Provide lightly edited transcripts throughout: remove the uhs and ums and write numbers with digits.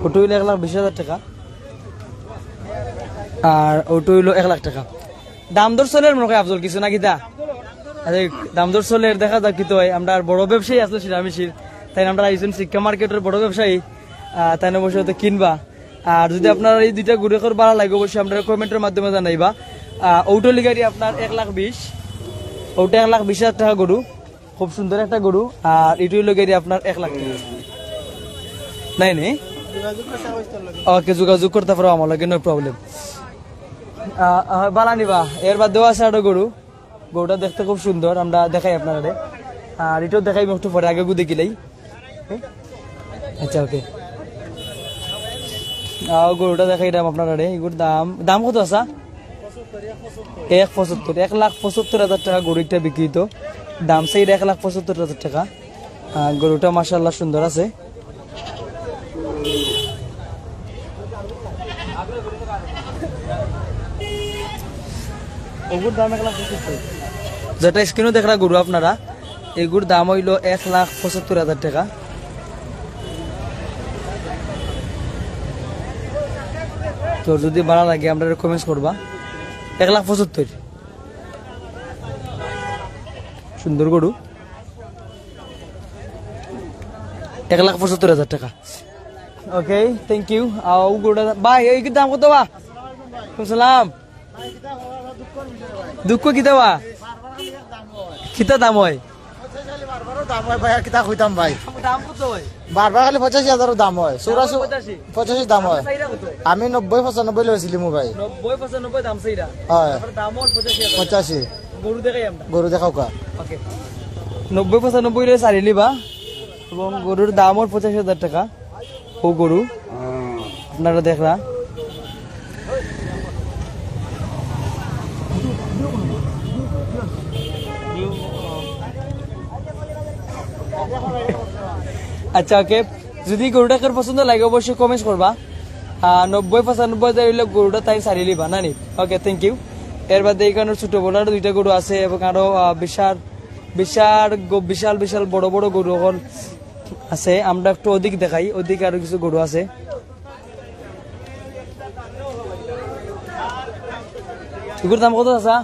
ওটা হইলো 1,20,000 টাকা, আর ওটা হইলো 1 লাখ টাকা। দাম দর চলের মনে হয় আফজল কিছু না কিতা দাম দর চলের দেখা যাক কি হয়। আমরা বড় ব্যবসায়ী আসলে সিরামিশির, তাই আমরা আইসেন শিক্ষা মার্কেটের বড় ব্যবসায়ী, তাই না বসে হয়তো কিনবা। আর যদি আপনার এই দুইটা গরু এখন ভালো লাগে অবশ্যই আপনারা কমেন্টের মাধ্যমে জানাইবা। ওটো লিগারি আপনার 1,20,000, ওটা 1,20,000 টাকা গরু, খুব সুন্দর একটা গরু। আর এটু লিগারি আপনার 1 লাখ টাকা। নাই নে ওকে, যোগাযোগ করতে পারো আমার লাগে, নো প্রবলেম। বালা নিবা এর বাদ দেওয়া আছে একটা গরু, গরুটা দেখতে খুব সুন্দর, আমরা দেখাই আপনারা। আর এটাও দেখাই একটু পরে, আগে গু দেখিলাই। আচ্ছা ওকে, গরুটা দেখাই দাম আপনারা। এগুলোর দাম কত আছে? 1,75,000, 1,75,000 টাকা গরু একটা বিক্রিত দাম, সেই 1,75,000 টাকা। গরুটা মাশাআল্লাহ সুন্দর আছে। ওগুর দাম 1,75,000, যেটা স্ক্রিনে দেখা গরু আপনারা, এগুর দাম হইল 1,75,000 টাকা। তো যদি ভালো লাগে আমরা কমেন্টস করবা। 1,75,000 সুন্দর গরু, 1,75,000 টাকা। ওকে, থ্যাংক ইউ। গরুটা ভাই এই দাম কত? বা সালাম, দুঃখ কি দেওয়া কিতা দাম হয়? বারবার খালি 85,000 দাম হয়, 85 দাম হয়। আমি 90-95 লৈছিলাম ভাই। 90-95 দাম সেইটা, হয় দাম 85। গরু দেখাই আমরা, গরু দেখাও কা। ওকে, 90-95 লে সারি লিবা, এবং গরুর দাম 85,000 টাকা। ও গরু আপনারা দেখরা। আচ্ছা ওকে, যদি গরুটাকে পছন্দ লাগে অবশ্যই কমেন্ট করবা। 90-95 গরুটা তাই সারি লিবা না নি। ওকে, থ্যাংক ইউ। এর বাদে এখানে ছোট বড় দুইটা গরু আছে, এবং আরো বিশাল বিশাল বিশাল বিশাল বড় বড় গরু আছে। আমরা একটু ওদিক দেখাই, ওদিকে আরো কিছু গরু আছে। এগুলোর দাম কত আছে?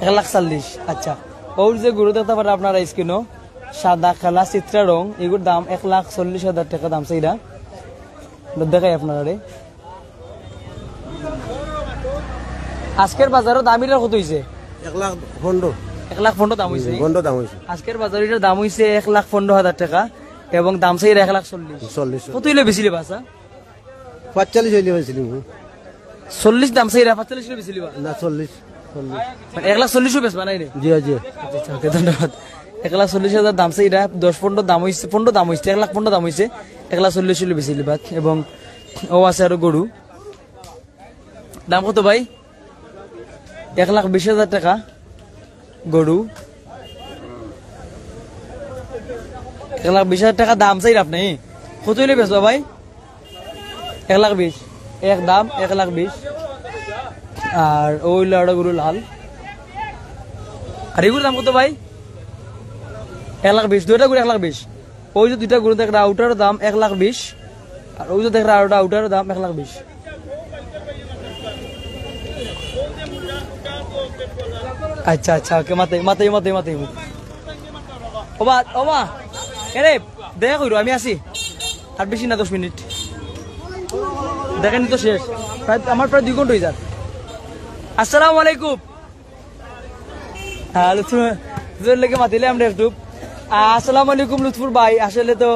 1,40,000। আচ্ছা, ওর যে গরু দেখতে পারে আপনারা স্ক্রিনও, সাদা খেলা চিত্রা রং, এগুলোর দাম 1,40,000 টাকা দাম সেইটা দেখাই আপনারা। আজকের বাজারও দামিটার কত হয়েছে? 1,15,000 দাম হয়েছে। আজকের বাজারের দাম হয়েছে 1,15,000 টাকা, এবং দাম সেইটা 1,40,000। কত হইলে বেশি লিবা? 45 হইলে হয়েছিলাম। 40 দাম সেইটা 45 হইলে বেশি লিবা না? 40 মানে 1,40,000 বেশ বানাই রে। জি জি, আচ্ছা ধন্যবাদ। 1,40,000 দাম সেইটা, 10-15 দাম হয়েছে, 15 দাম হয়েছে, 1,15 দাম হয়েছে, 1,40,000 হইলে বেশি লিবা। এবং ও আছে আরো গরু, দাম কত ভাই? 1,20,000 টাকা গরু, 1,20,000 টাকা দাম চাই আপনি। কত হইলে বেচবা ভাই? 1,20,000 এক দাম, 1,20,000। আর ওই লাউডা গরু লাল, আর এগুলোর দাম কত ভাই? 1,20,000। দুইটা গরু 1,20,000। ওই যে দুইটা গরু দেখরা আউটার দাম 1,20,000, আর ওই যে দেখরা আউটার দাম 1,20,000। আচ্ছা আচ্ছা, ওকে, মাথায় মাথায় মাথায় মাথায় ওবা ওবা এরে দেখা কইরো, আমি আছি আর বেশি না, 10 মিনিট দেখেন তো শেষ, আমার প্রায় 2 ঘন্টা হয়ে যাক। আসসালামু আলাইকুম। হ্যাঁ, লুৎফুর লেগে মাতিলে আমরা একটু। আসসালামু আলাইকুম লুৎফুর ভাই, আসলে তো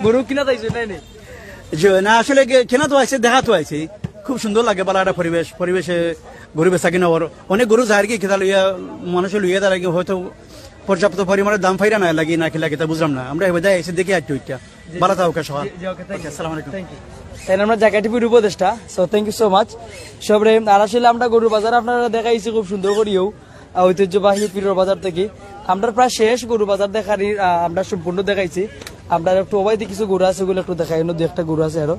গরু কিনা তাইছে তাই না? আসলে কেনা তো আছে, দেখা তো আছে, খুব সুন্দর লাগে। বালা একটা পরিবেশে গরু বেচা কিনা, অনেক গরু যায় কি খেতা লইয়া মানুষের লইয়া দা লাগে, হয়তো পর্যাপ্ত পরিমাণে দাম ফাইরা না লাগে, না কি লাগে তা বুঝলাম না। আমরা এবার এসে দেখি একটু ভালো থাকুক সকাল। আসসালামু আলাইকুম। তাই আমরা জায়গাটি পুরো উপদেষ্টা, so thank you so much সবরে। আর আসলে আমরা গরুর বাজার আপনারা দেখাইছি খুব সুন্দর করিও, ঐতিহ্যবাহী পীরের বাজার থেকে। আমরা প্রায় শেষ গরু বাজার দেখার, আমরা সম্পূর্ণ দেখাইছি। আমরা একটু অবাইতে কিছু গরু আছে, ওগুলো একটু দেখাই। দু একটা গরু আছে আরো,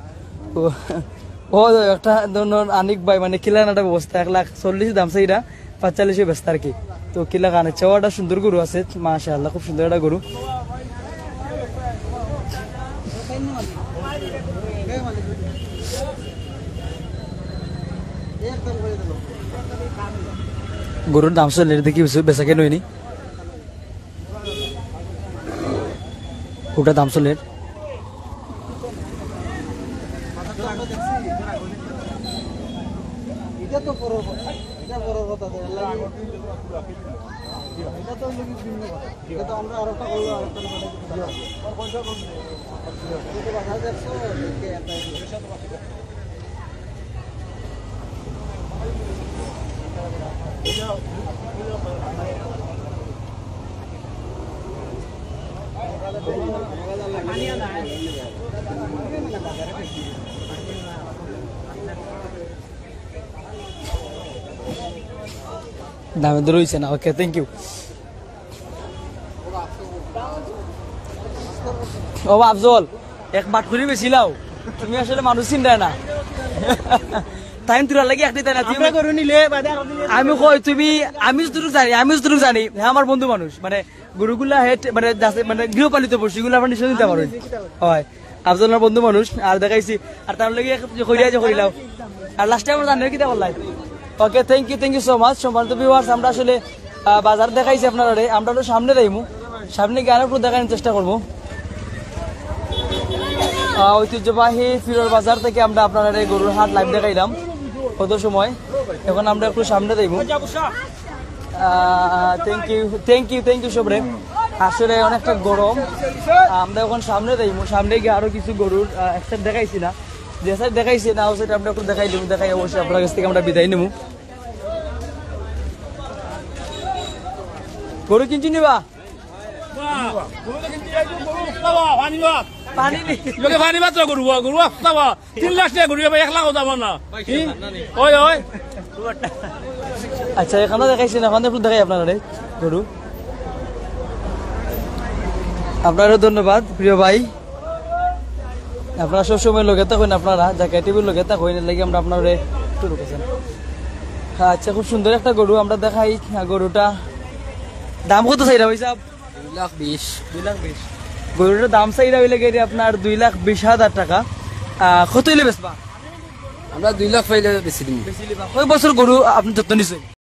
ও একটা ধরুন আনিক ভাই মানে কিলানাটা ব্যবস্থা 1,40,000 দাম সেইটা 45 ব্যস্ত আর কি। তো কিলা কানে চাওয়াটা সুন্দর গরু আছে মাশাআল্লাহ, খুব সুন্দর একটা গরু। গরুর দাম চলে দেখি বেচা কেন হয়নি ওটা দাম চলে দামে দর হয়েছে না ওকে থ্যাংক ইউ ও আফজল এক বাট করে বেছিলাও তুমি আসলে মানুষ চিন্তায় না টাইম তোরা লাগি একটি তাই না তুমি গরু নিলে আমি কই তুমি আমি যতটুকু জানি হ্যাঁ আমার বন্ধু মানুষ মানে গরুগুলা হেড মানে মানে গৃহপালিত পশুগুলো আমার নিশ্চয় দিতে পারো হয় আফজলের বন্ধু মানুষ আর দেখাইছি আর তার লগে করিলাও আর লাস্ট টাইম আমরা জানি কি বললাই okay thank you so much সম্মানিত ভিউয়ার্স আমরা আসলে বাজার দেখাইছি আপনারা আমরা তো সামনে যাইমু সামনে গিয়ে আরো দেখানোর চেষ্টা করবো ঐতিহ্যবাহী ফিরোর বাজার থেকে আমরা আপনারা গরুর হাট লাইভ দেখাইলাম কত সময় এখন আমরা একটু সামনে যাইব থ্যাংক ইউ সবরে আসলে অনেকটা গরম আমরা এখন সামনে যাইব সামনে গিয়ে আরো কিছু গরুর এক সাইড দেখাইছি না যে সাইড দেখাইছি না ও সাইড আমরা একটু দেখাই অবশ্যই আপনার কাছ থেকে আমরা বিদায় নেব গরু কিনছি নিবা আচ্ছা এখানে দেখাইছেন এখন একটু দেখাই আপনারা গরু আপনারও ধন্যবাদ প্রিয় ভাই আপনারা সবসময় লোকে থাকেন আপনারা জায়গায় টিভির লোকে থাকেন লাগে আমরা আপনার একটু ঢুকেছেন আচ্ছা খুব সুন্দর একটা গরু আমরা দেখাই গরুটা দাম কত চাইরা ভাই সাহেব 2,20,000 গরুটার দাম চাইরা হইলে গেলে আপনার 2,20,000 টাকা কত হইলে বেচবা আমরা 2 লাখ পাইলে বেশি দিন কয় বছর গরু আপনি যত্ন নিছেন